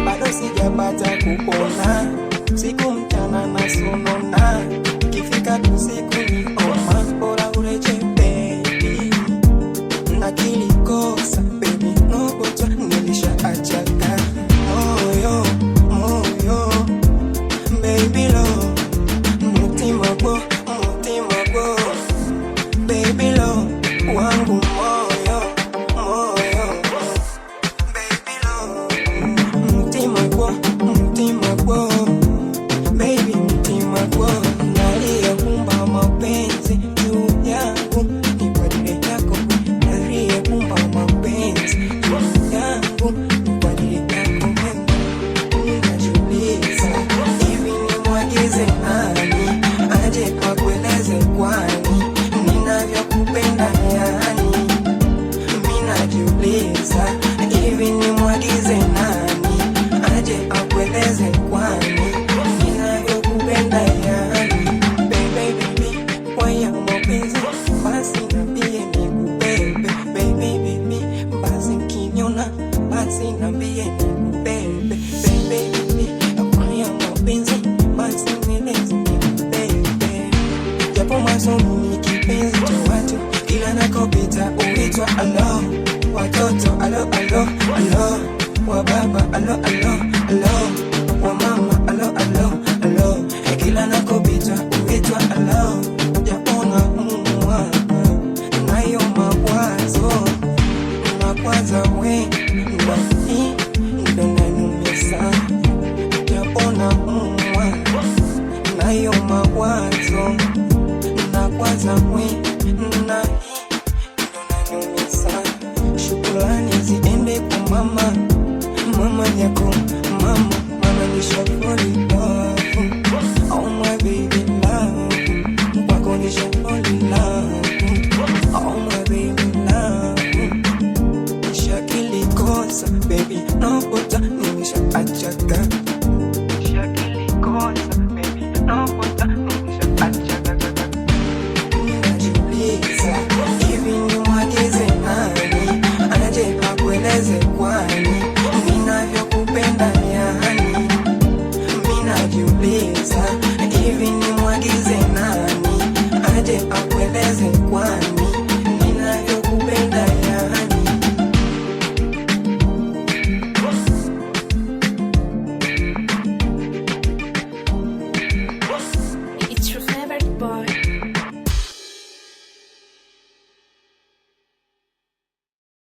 bado sijapata kupona, siku mchana nasonona, kifika usiku ni oma, bora ureje baby, nakilikosa baby, nobota nilishaachaka moyo baby lo, mutima gwo baby lo, wangu moyo baby lo, mutima gwo baby, mutima gwo naliyekumba mapenzi juu yangu ni kwa ajili yako, naliyekumba mapenzi juu yangu ni kwa ajili yako. Najiuliza hivi nimwagize nani aje akueleze, kwani ninavyokupenda yani. Mimi najiuliza hivi nimwagize nani aje akueleze, kwani ninavyokupenda yani. Baby, kwa ya mapenzi basi niambie nikubebe. Baby, basi ukiniona basi niambie nikubebe. Baby, kwa ya mapenzi basi nieleze nikubebe. Japo masomo ni kipenzi cha watu, kila nakopita uitwa alo, watoto alo, wa baba alo, wa mama alo, kila nakopita uitwa alo. Japo naumwa nayo mawazo, nakwaza we ndo nanumisa. Japo naumwa nayo mawazo, nakwaza we